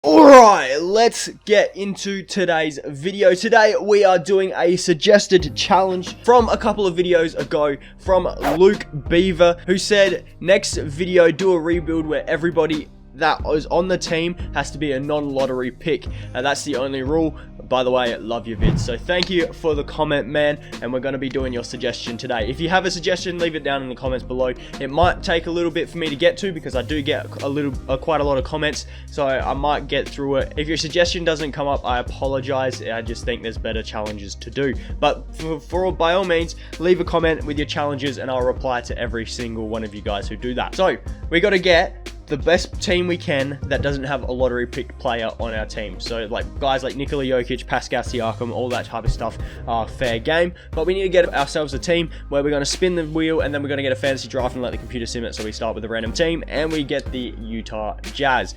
Alright, let's get into today's video. Today we are doing a suggested challenge from a couple of videos ago from Luke Beaver, who said next video do a rebuild where everybody that is on the team has to be a non-lottery pick, and that's the only rule. By the way, love your vids, so thank you for the comment, man, and we're going to be doing your suggestion today. If you have a suggestion, leave it down in the comments below. It might take a little bit for me to get to because I do get quite a lot of comments, so I might get through it. If your suggestion doesn't come up, I apologize. I just think there's better challenges to do, but by all means, leave a comment with your challenges and I'll reply to every single one of you guys who do that. So we got to get the best team we can that doesn't have a lottery picked player on our team. So like guys like Nikola Jokic, Pascal Siakam, all that type of stuff are fair game. But we need to get ourselves a team where we're going to spin the wheel and then we're going to get a fantasy draft and let the computer sim it. So we start with a random team and we get the Utah Jazz.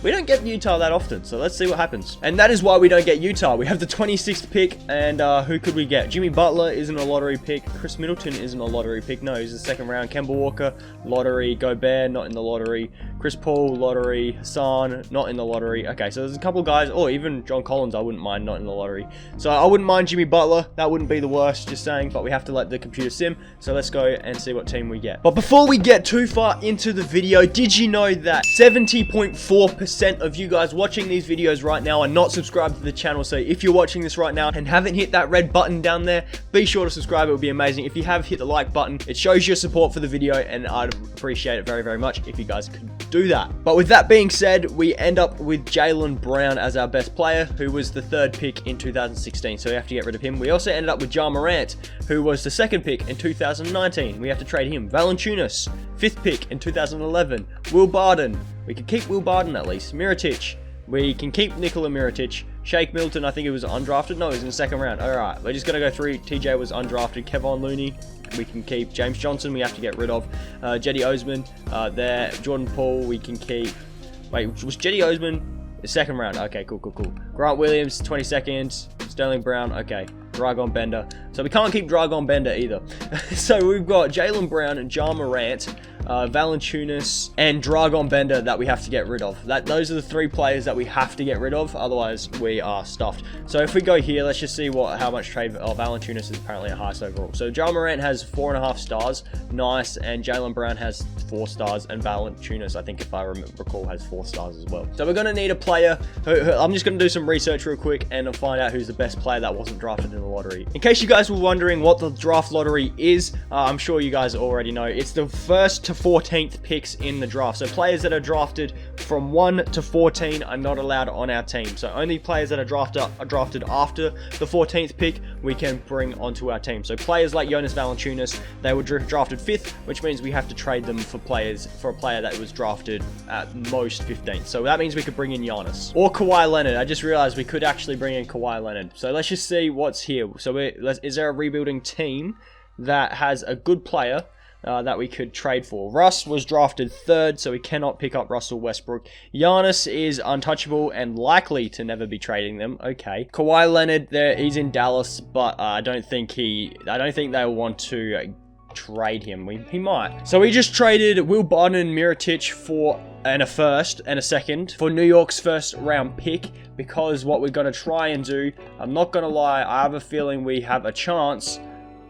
We don't get Utah that often, so let's see what happens. And that is why we don't get Utah. We have the 26th pick, and who could we get? Jimmy Butler isn't a lottery pick. Chris Middleton isn't a lottery pick. No, he's the second round. Kemba Walker, lottery. Gobert, not in the lottery. Chris Paul, lottery. Hassan, not in the lottery. Okay, so there's a couple guys, or even John Collins, I wouldn't mind not in the lottery. So I wouldn't mind Jimmy Butler. That wouldn't be the worst, just saying, but we have to let the computer sim. So let's go and see what team we get. But before we get too far into the video, did you know that 70.4% of you guys watching these videos right now are not subscribed to the channel? So if you're watching this right now and haven't hit that red button down there, be sure to subscribe. It would be amazing. If you have, hit the like button. It shows your support for the video and I'd appreciate it very, very much if you guys could do that. But with that being said, we end up with Jaylen Brown as our best player, who was the third pick in 2016. So we have to get rid of him. We also ended up with Ja Morant, who was the second pick in 2019. We have to trade him. Valanciunas, fifth pick in 2011. Will Barton. We can keep Will Barton at least. Mirotic. We can keep Nikola Mirotic. Shake Milton, I think it was undrafted. No, it was in the second round. Alright, we're just going to go through. TJ was undrafted. Kevon Looney, we can keep. James Johnson, we have to get rid of. Jetty Osman, there. Jordan Poole, we can keep. Wait, was Jetty Osman the second round? Okay, cool. Grant Williams, 22nd. Sterling Brown, okay. Dragon Bender. So we can't keep Dragon Bender either. So we've got Jaylen Brown and Ja Morant, Valanciunas, and Dragon Bender that we have to get rid of. Those are the three players that we have to get rid of, otherwise we are stuffed. So if we go here, let's just see how much trade. Valanciunas is apparently a highest overall. So Ja Morant has 4.5 stars, nice, and Jaylen Brown has 4 stars, and Valanciunas, I think if I recall, has 4 stars as well. So we're going to need a player who I'm just going to do some research real quick and find out who's the best player that wasn't drafted in the lottery. In case you guys were wondering what the draft lottery is, I'm sure you guys already know. It's the 1st to 14th picks in the draft. So players that are drafted from 1 to 14 are not allowed on our team. So only players that are drafted after the 14th pick we can bring onto our team. So players like Jonas Valanciunas, they were drafted 5th, which means we have to trade them for a player that was drafted at most 15th. So that means we could bring in Giannis or Kawhi Leonard. I just realized we could actually bring in Kawhi Leonard. So let's just see what's here. So is there a rebuilding team that has a good player that we could trade for? Russ was drafted 3rd, so we cannot pick up Russell Westbrook. Giannis is untouchable and likely to never be trading them. Okay. Kawhi Leonard, he's in Dallas, but I don't think they want to trade him. He might. So we just traded Will Barton and Mirotic for a first and a second for New York's first round pick, because what we're going to try and do, I'm not going to lie, I have a feeling we have a chance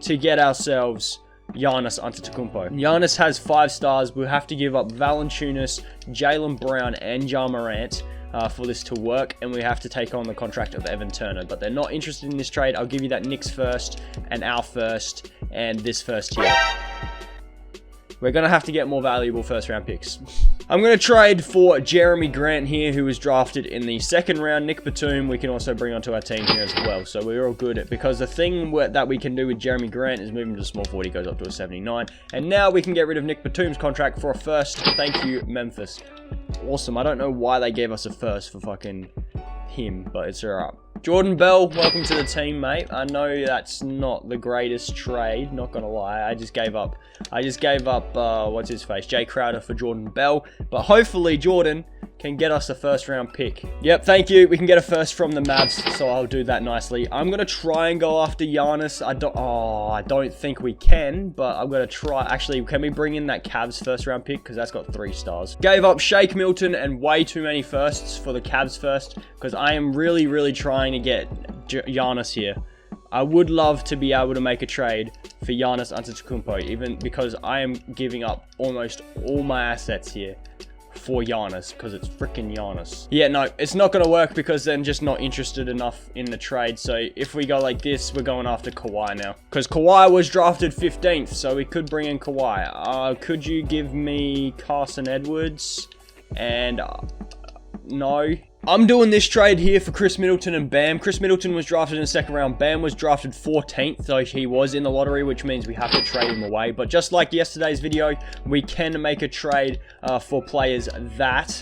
to get ourselves Giannis Antetokounmpo. Giannis has 5 stars. We'll have to give up Valanciunas, Jaylen Brown, and Ja Morant for this to work, and we have to take on the contract of Evan Turner, but they're not interested in this trade. I'll give you that Knicks first, and our first, and this first here. We're going to have to get more valuable first round picks. I'm going to trade for Jeremy Grant here, who was drafted in the 2nd round. Nick Batum, we can also bring onto our team here as well. So we're all good, because the thing that we can do with Jeremy Grant is move him to a small 40, goes up to a 79. And now we can get rid of Nick Batum's contract for a first. Thank you, Memphis. Awesome. I don't know why they gave us a first for fucking him, but it's alright. Jordan Bell, welcome to the team, mate. I know that's not the greatest trade, not gonna lie. I just gave up, what's his face, Jay Crowder for Jordan Bell. But hopefully Jordan can get us a first round pick. Yep, thank you. We can get a first from the Mavs, so I'll do that nicely. I'm going to try and go after Giannis. I don't think we can, but I'm going to try. Actually, can we bring in that Cavs first round pick? Because that's got 3 stars. Gave up Shake Milton and way too many firsts for the Cavs first, because I am really, really trying to get Giannis here. I would love to be able to make a trade for Giannis Antetokounmpo, even because I am giving up almost all my assets here for Giannis, because it's freaking Giannis. Yeah, no, it's not going to work because I'm just not interested enough in the trade. So if we go like this, we're going after Kawhi now, because Kawhi was drafted 15th, so we could bring in Kawhi. Could you give me Carson Edwards? And no. I'm doing this trade here for Chris Middleton and Bam. Chris Middleton was drafted in the 2nd round. Bam was drafted 14th, so he was in the lottery, which means we have to trade him away. But just like yesterday's video, we can make a trade for players that,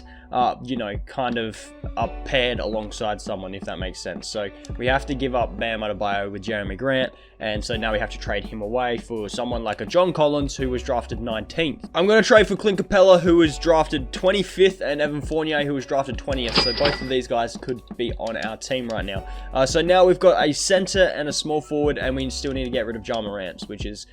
you know, kind of are paired alongside someone, if that makes sense. So we have to give up Bam Adebayo with Jeremy Grant, and so now we have to trade him away for someone like a John Collins, who was drafted 19th. I'm going to trade for Clint Capella, who was drafted 25th, and Evan Fournier, who was drafted 20th. So both of these guys could be on our team right now. So now we've got a center and a small forward, and we still need to get rid of Ja Morant, which is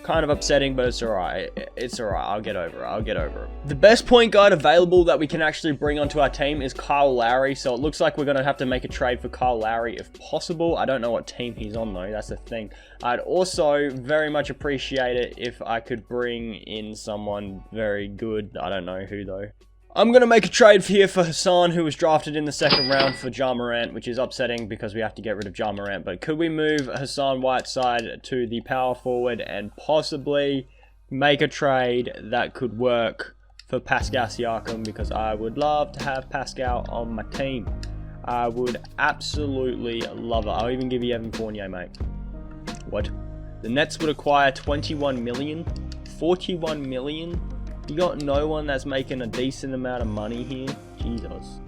kind of upsetting, but it's alright. It's alright. I'll get over it. I'll get over it. The best point guard available that we can actually bring onto our team is Kyle Lowry. So it looks like we're going to have to make a trade for Kyle Lowry if possible. I don't know what team he's on though. That's the thing. I'd also very much appreciate it if I could bring in someone very good. I don't know who though. I'm going to make a trade here for Hassan, who was drafted in the 2nd round for Ja Morant, which is upsetting because we have to get rid of Ja Morant. But could we move Hassan Whiteside to the power forward and possibly make a trade that could work for Pascal Siakam? Because I would love to have Pascal on my team. I would absolutely love it. I'll even give you Evan Fournier, mate. What? The Nets would acquire 21 million? 41 million? You got no one that's making a decent amount of money here? Jesus.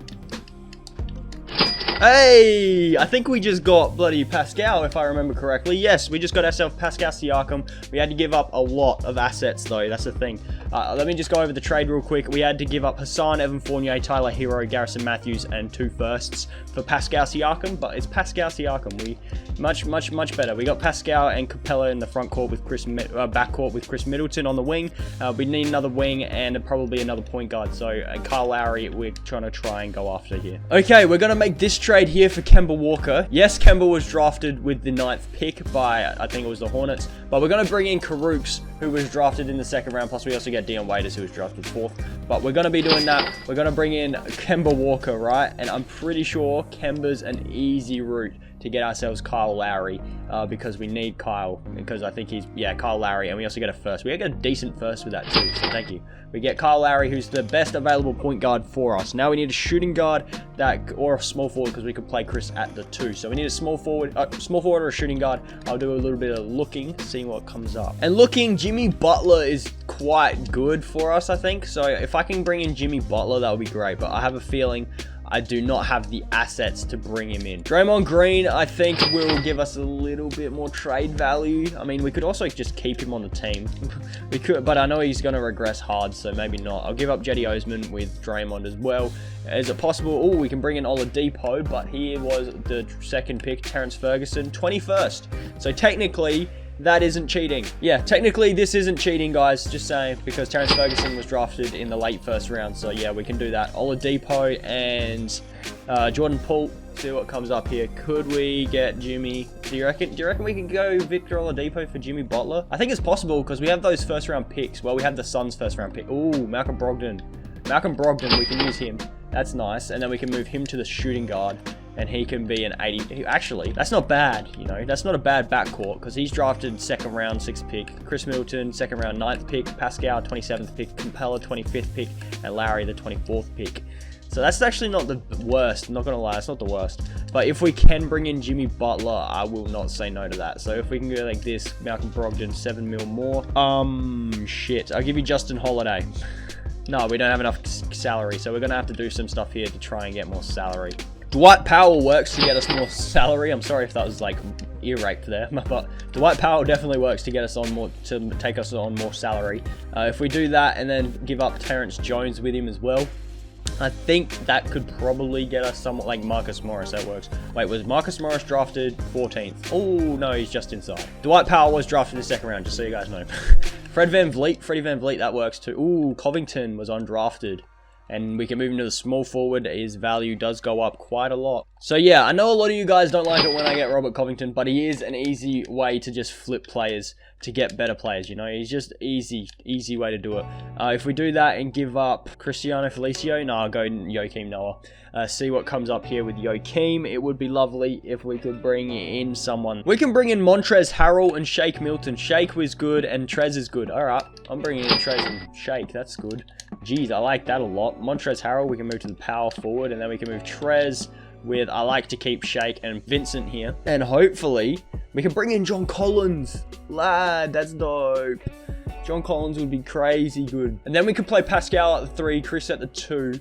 Hey! I think we just got bloody Pascal, if I remember correctly. Yes, we just got ourselves Pascal Siakam. We had to give up a lot of assets, though. That's the thing. Let me just go over the trade real quick. We had to give up Hassan, Evan Fournier, Tyler Hero, Garrison Matthews, and 2 firsts for Pascal Siakam. But it's Pascal Siakam. Much better. We got Pascal and Capella in the front court with backcourt with Chris Middleton on the wing. We need another wing and probably another point guard. So Kyle Lowry, we're trying to go after here. Okay, we're gonna make this trade here for Kemba Walker. Yes, Kemba was drafted with the 9th pick by, I think it was the Hornets, but we're gonna bring in Karooks, who was drafted in the 2nd round. Plus we also get Dion Waiters, who was drafted 4th. But we're gonna be doing that. We're gonna bring in Kemba Walker, right? And I'm pretty sure Kemba's an easy route to get ourselves Kyle Lowry, because we need Kyle, because I think he's, yeah, Kyle Lowry, and we also get a first. We get a decent first with that too, so thank you. We get Kyle Lowry, who's the best available point guard for us. Now we need a shooting guard or a small forward, because we could play Chris at the 2. So we need a small forward or a shooting guard. I'll do a little bit of looking, seeing what comes up. And looking, Jimmy Butler is quite good for us, I think. So if I can bring in Jimmy Butler, that would be great. But I have a feeling I do not have the assets to bring him in. Draymond Green, I think, will give us a little bit more trade value. I mean, we could also just keep him on the team. We could, but I know he's going to regress hard, so maybe not. I'll give up Jetty Osman with Draymond as well. Is it possible? Oh, we can bring in Oladipo, but here was the 2nd pick, Terrence Ferguson, 21st. So technically, that isn't cheating. Yeah, technically this isn't cheating, guys. Just saying, because Terrence Ferguson was drafted in the late 1st round. So yeah, we can do that. Oladipo and Jordan Poole. See what comes up here. Could we get Jimmy? Do you reckon we can go Victor Oladipo for Jimmy Butler? I think it's possible because we have those 1st round picks. Well, we have the Suns 1st round pick. Ooh, Malcolm Brogdon. We can use him. That's nice. And then we can move him to the shooting guard. And he can be an 80. Actually, that's not bad, you know. That's not a bad backcourt because he's drafted 2nd round, 6th pick. Chris Middleton, 2nd round, 9th pick. Pascal, 27th pick. Capella, 25th pick. And Lowry, the 24th pick. So that's actually not the worst. I'm not going to lie, it's not the worst. But if we can bring in Jimmy Butler, I will not say no to that. So if we can go like this, Malcolm Brogdon, 7 mil more. Shit. I'll give you Justin Holiday. No, we don't have enough salary. So we're going to have to do some stuff here to try and get more salary. Dwight Powell works to get us more salary. I'm sorry if that was like ear rape there, but Dwight Powell definitely works to get us on more, to take us on more salary. If we do that and then give up Terrence Jones with him as well, I think that could probably get us somewhat like Marcus Morris. That works. Wait, was Marcus Morris drafted 14th? Oh, no, he's just inside. Dwight Powell was drafted in the second round, just so you guys know. Freddie Van Vliet, that works too. Ooh, Covington was undrafted. And we can move him to the small forward. His value does go up quite a lot. So yeah, I know a lot of you guys don't like it when I get Robert Covington, but he is an easy way to just flip players to get better players, you know? He's just easy way to do it. If we do that and give up Cristiano Felicio, no, I'll go Joakim Noah. See what comes up here with Joakim. It would be lovely if we could bring in someone. We can bring in Montrezl Harrell and Shake Milton. Shake was good and Trez is good. All right, I'm bringing in Trez and Shake. That's good. Jeez, I like that a lot. Montrezl Harrell, we can move to the power forward, and then we can move Trez with, I like to keep Shake and Vincent here. And hopefully, we can bring in John Collins. Lad, that's dope. John Collins would be crazy good. And then we could play Pascal at the 3, Chris at the 2.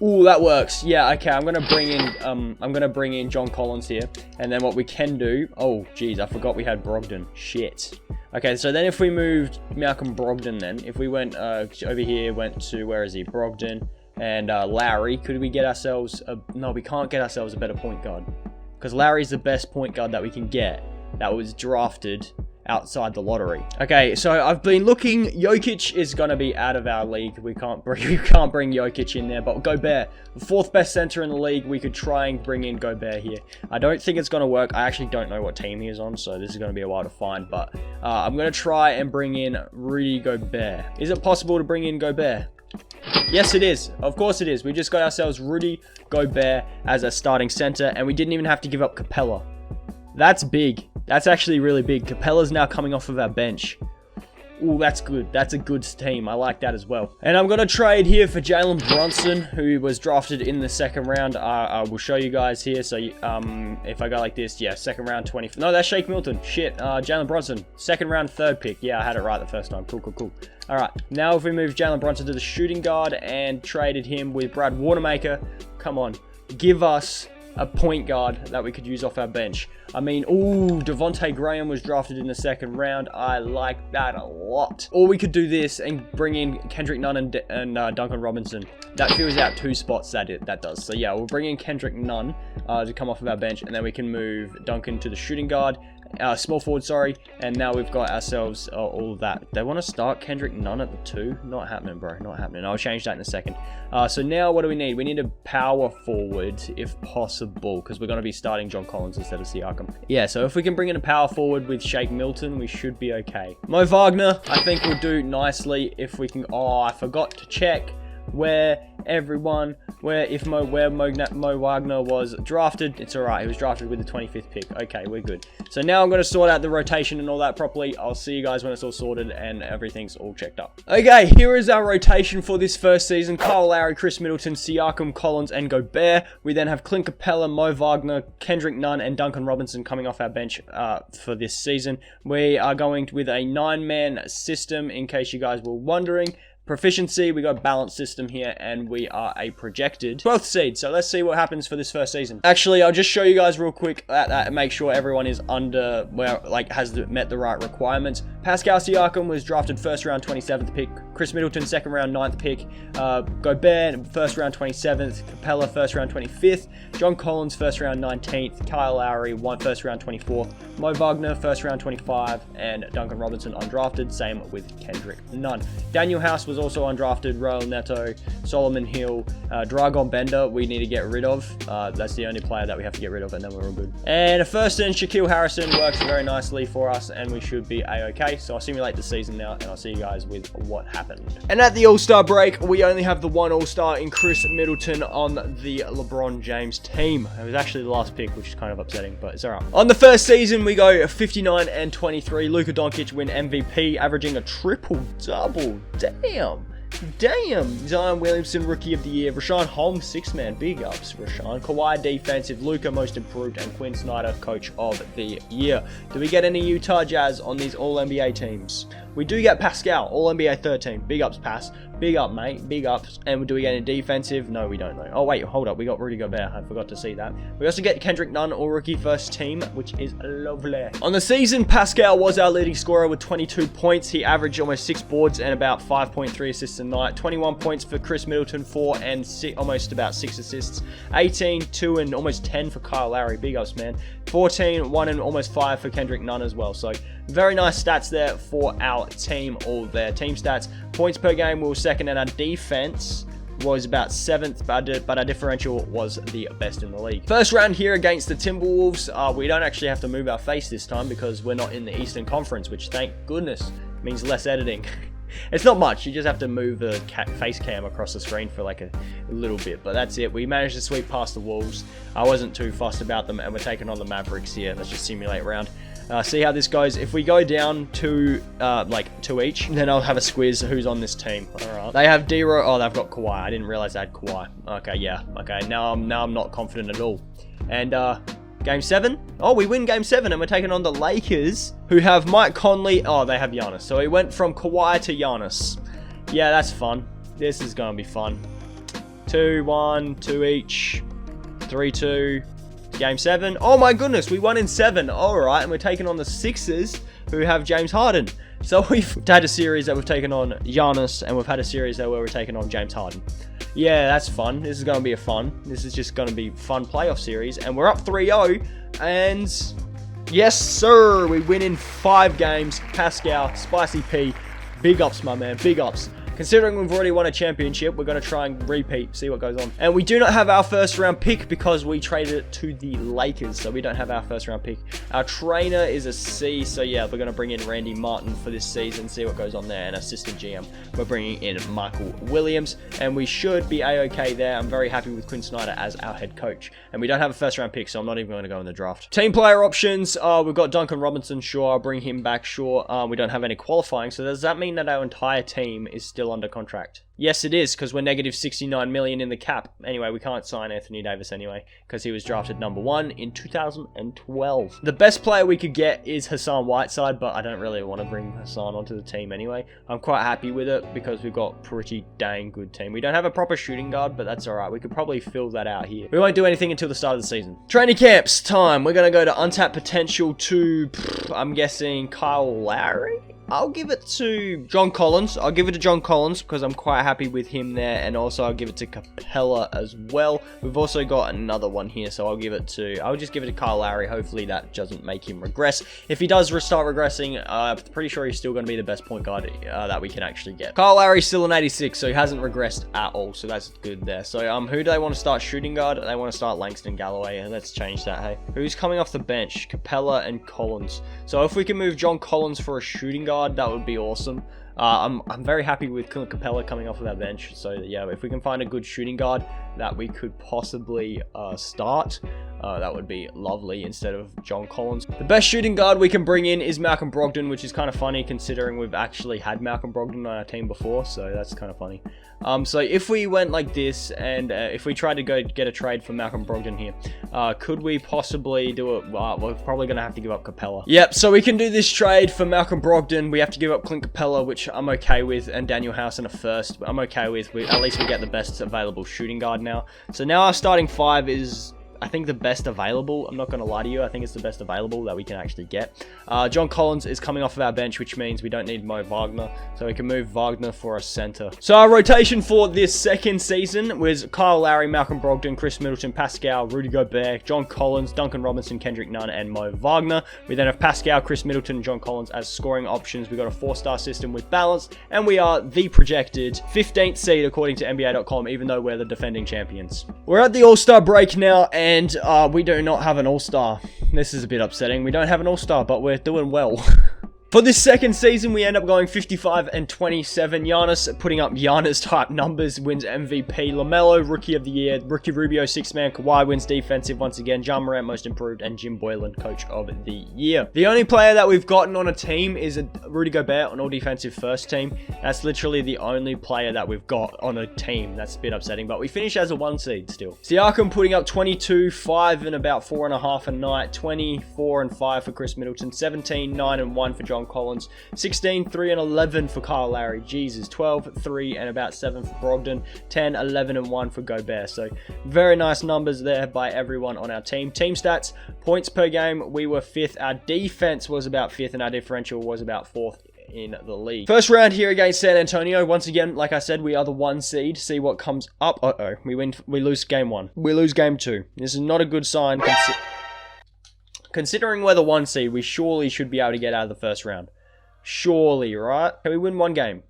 Ooh, that works. Yeah, okay, I'm gonna bring in John Collins here. And then what we can do, oh geez, I forgot we had Brogdon. Shit. Okay, so then if we moved Malcolm Brogdon then, if we went over here, went to, where is he, Brogdon and Lowry, could we get ourselves no, we can't get ourselves a better point guard. Because Lowry's the best point guard that we can get that was drafted outside the lottery. Okay, so I've been looking. Jokic is going to be out of our league. We can't bring Jokic in there, but Gobert, the 4th best center in the league, we could try and bring in Gobert here. I don't think it's going to work. I actually don't know what team he is on, so this is going to be a while to find, but I'm going to try and bring in Rudy Gobert. Is it possible to bring in Gobert? Yes, it is. Of course it is. We just got ourselves Rudy Gobert as a starting center, and we didn't even have to give up Capella. That's big. That's actually really big. Capella's now coming off of our bench. Ooh, that's good. That's a good team. I like that as well. And I'm going to trade here for Jalen Brunson, who was drafted in the second round. I will show you guys here. So if I go like this, yeah, second round 20. No, that's Shake Milton. Shit. Jalen Brunson, second round 3rd pick. Yeah, I had it right the first time. Cool. All right. Now if we move Jalen Brunson to the shooting guard and traded him with Brad Wanamaker, come on, give us a point guard that we could use off our bench. I mean, ooh, Devontae Graham was drafted in the second round. I like that a lot. Or we could do this and bring in Kendrick Nunn and Duncan Robinson. That fills out 2 spots, that does. So yeah, we'll bring in Kendrick Nunn to come off of our bench, and then we can move Duncan to the shooting guard. Small forward, sorry, and now we've got ourselves all of that. They want to start Kendrick Nunn at the 2? Not happening, bro, not happening. I'll change that in a second. So now what do we need? We need a power forward, if possible, because we're going to be starting John Collins instead of Siakam. Yeah, so if we can bring in a power forward with Shake Milton, we should be okay. Mo Wagner, I think will do nicely if we can. Oh, I forgot to check where Mo Wagner was drafted. It's alright, he was drafted with the 25th pick. Okay, we're good. So now I'm going to sort out the rotation and all that properly. I'll see you guys when it's all sorted and everything's all checked up. Okay, here is our rotation for this first season. Kyle Lowry, Chris Middleton, Siakam, Collins, and Gobert. We then have Clint Capella, Mo Wagner, Kendrick Nunn, and Duncan Robinson coming off our bench for this season. We are going with a 9-man system, in case you guys were wondering. Proficiency, we got a balanced system here, and we are a projected 12th seed. So let's see what happens for this first season. Actually, I'll just show you guys real quick that make sure everyone is under, has met the right requirements. Pascal Siakam was drafted 1st round 27th pick. Chris Middleton 2nd round 9th pick. Gobert 1st round 27th. Capella 1st round 25th. John Collins 1st round 19th. Kyle Lowry 1st round 24th. Mo Wagner 1st round 25, and Duncan Robinson undrafted. Same with Kendrick Nunn. Daniel House was also undrafted. Royal Neto, Solomon Hill, Dragon Bender we need to get rid of. That's the only player that we have to get rid of, and then we're all good. And a first in Shaquille Harrison works very nicely for us, and we should be a-okay. So I'll simulate the season now, and I'll see you guys with what happened. And at the All-Star break, we only have the one All-Star in Chris Middleton on the LeBron James team. It was actually the last pick, which is kind of upsetting, but it's alright. On the first season, we go 59 and 23. Luka Doncic win MVP, averaging a triple-double. Damn. Zion Williamson, Rookie of the Year. Rashawn Holmes, 6-man. Big ups, Rashawn. Kawhi, Defensive. Luka, Most Improved. And Quinn Snyder, Coach of the Year. Do we get any Utah Jazz on these All-NBA teams? We do get Pascal, All-NBA 13. Big ups, Pass. Big up, mate. Big ups. And do we get any defensive? No, we don't know. Oh, wait, hold up. We got Rudy Gobert. I forgot to see that. We also get Kendrick Nunn, All-Rookie First Team, which is lovely. On the season, Pascal was our leading scorer with 22 points. He averaged almost 6 boards and about 5.3 assists a night. 21 points for Chris Middleton, 4 and almost about 6 assists. 18, 2, and almost 10 for Kyle Lowry. Big ups, man. 14, 1, and almost 5 for Kendrick Nunn as well. So very nice stats there for our team, all their team stats. Points per game, we were second, and our defense was about 7th, but our differential was the best in the league. First round here against the Timberwolves. We don't actually have to move our face this time because we're not in the Eastern Conference, which thank goodness means less editing. It's not much. You just have to move the face cam across the screen for like a little bit, but that's it. We managed to sweep past the Wolves. I wasn't too fussed about them, and we're taking on the Mavericks here. Let's just simulate round. See how this goes. If we go down to like 2 each, then I'll have a squiz who's on this team. All right. They have D-Ro. Oh, they've got Kawhi. I didn't realize they had Kawhi. Okay, yeah. Okay, now I'm not confident at all. And Game 7. Oh, we win Game 7, and we're taking on the Lakers, who have Mike Conley. Oh, they have Giannis. So we went from Kawhi to Giannis. Yeah, that's fun. This is going to be fun. 2-1, 2 each. 3-2. Game 7. Oh my goodness, we won in 7. Alright, and we're taking on the Sixers, who have James Harden. So we've had a series that we've taken on Giannis, and we've had a series where we're taking on James Harden. Yeah, that's fun. This is going to be This is just going to be a fun playoff series, and we're up 3-0, and yes, sir, we win in 5 games. Pascal, Spicy P, big ups, my man, big ups. Considering we've already won a championship, we're going to try and repeat, see what goes on. And we do not have our first round pick because we traded it to the Lakers, so we don't have our first round pick. Our trainer is a C, so yeah, we're going to bring in Randy Martin for this season, see what goes on there. And assistant GM, we're bringing in Michael Williams, and we should be A-okay there. I'm very happy with Quinn Snyder as our head coach. And we don't have a first round pick, so I'm not even going to go in the draft. Team player options, we've got Duncan Robinson, sure, I'll bring him back, sure. We don't have any qualifying, so does that mean that our entire team is still under contract? Yes, it is, because we're negative 69 million in the cap. Anyway, we can't sign Anthony Davis anyway, because he was drafted number 1 in 2012. The best player we could get is Hassan Whiteside, but I don't really want to bring Hassan onto the team anyway. I'm quite happy with it, because we've got pretty dang good team. We don't have a proper shooting guard, but that's alright. We could probably fill that out here. We won't do anything until the start of the season. Training camps time. We're going to go to untapped potential to, I'm guessing, Kyle Lowry? I'll give it to John Collins. I'll give it to John Collins because I'm quite happy with him there. And also I'll give it to Capella as well. We've also got another one here. So I'll just give it to Kyle Lowry. Hopefully that doesn't make him regress. If he does start regressing, I'm pretty sure he's still going to be the best point guard that we can actually get. Kyle Lowry's still an 86, so he hasn't regressed at all. So that's good there. So who do they want to start shooting guard? They want to start Langston Galloway. Let's change that, hey. Who's coming off the bench? Capella and Collins. So if we can move John Collins for a shooting guard, that would be awesome. I'm very happy with Capella coming off of that bench. So yeah, if we can find a good shooting guard that we could possibly start, that would be lovely instead of John Collins. The best shooting guard we can bring in is Malcolm Brogdon, which is kind of funny considering we've actually had Malcolm Brogdon on our team before. So that's kind of funny. So if we went like this, and if we tried to go get a trade for Malcolm Brogdon here, could we possibly do it? We're probably going to have to give up Capella. Yep, so we can do this trade for Malcolm Brogdon. We have to give up Clint Capella, which I'm okay with, and Daniel House in a first. I'm okay with. At least we get the best available shooting guard now. So now our starting 5 is, I think, the best available. I'm not going to lie to you. I think it's the best available that we can actually get. John Collins is coming off of our bench, which means we don't need Mo Wagner. So we can move Wagner for a center. So our rotation for this second season was Kyle Lowry, Malcolm Brogdon, Chris Middleton, Pascal, Rudy Gobert, John Collins, Duncan Robinson, Kendrick Nunn, and Mo Wagner. We then have Pascal, Chris Middleton, and John Collins as scoring options. We've got a 4-star system with balance, and we are the projected 15th seed according to NBA.com, even though we're the defending champions. We're at the All-Star break now, and we do not have an all-star. This is a bit upsetting. We don't have an all-star, but we're doing well. For this second season, we end up going 55 and 27. Giannis putting up Giannis-type numbers, wins MVP. LaMelo, Rookie of the Year. Ricky Rubio, 6-man. Kawhi wins Defensive once again. Ja Morant, Most Improved. And Jim Boylan, Coach of the Year. The only player that we've gotten on a team is Rudy Gobert on All-Defensive First Team. That's literally the only player that we've got on a team. That's a bit upsetting, but we finish as a 1 seed still. Siakam putting up 22, 5 and about 4.5 a night. 24 and 5 for Chris Middleton. 17, 9 and 1 for John John Collins. 16, 3, and 11 for Kyle Lowry. Jesus. 12, 3, and about 7 for Brogdon. 10, 11, and 1 for Gobert. So very nice numbers there by everyone on our team. Team stats, points per game, we were 5th. Our defense was about 5th, and our differential was about 4th in the league. First round here against San Antonio. Once again, like I said, we are the 1 seed. See what comes up. We lose game 1. We lose game 2. This is not a good sign. Considering we're the 1 seed, we surely should be able to get out of the first round. Surely, right? Can we win 1 game?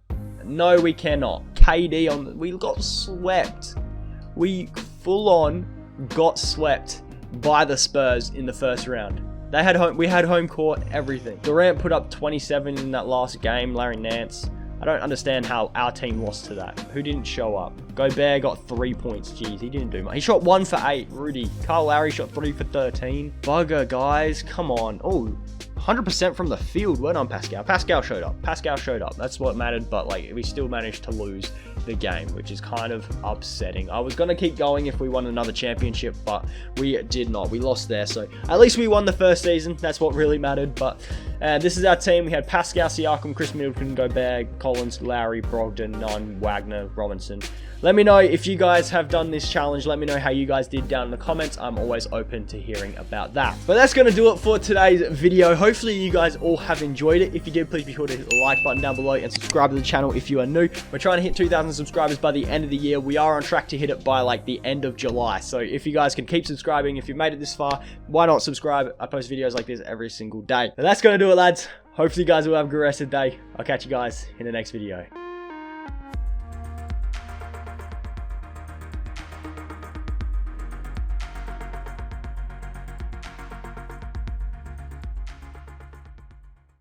No, we cannot. KD on we got swept. We full on got swept by the Spurs in the first round. They had home, we had home court, everything. Durant put up 27 in that last game, Larry Nance. I don't understand how our team lost to that. Who didn't show up? Gobert got 3 points. Jeez, he didn't do much. He shot 1 for 8. Rudy. Kyle Lowry shot 3 for 13. Bugger, guys. Come on. Oh, 100% from the field. Well done, Pascal. Pascal showed up. Pascal showed up. That's what mattered, but like we still managed to lose the game, which is kind of upsetting. I was going to keep going if we won another championship, but we did not. We lost there, so at least we won the first season. That's what really mattered, but this is our team. We had Pascal, Siakam, Chris Middleton, Gobert, Collins, Lowry, Brogdon, Nunn, Wagner, Robinson. Let me know if you guys have done this challenge. Let me know how you guys did down in the comments. I'm always open to hearing about that. But that's going to do it for today's video. Hopefully you guys all have enjoyed it. If you did, please be sure to hit the like button down below and subscribe to the channel if you are new. We're trying to hit 2,000 subscribers by the end of the year. We are on track to hit it by like the end of July. So if you guys can keep subscribing, if you've made it this far, why not subscribe? I post videos like this every single day. But that's going to do it, lads. Hopefully you guys will have a good rest of the day. I'll catch you guys in the next video.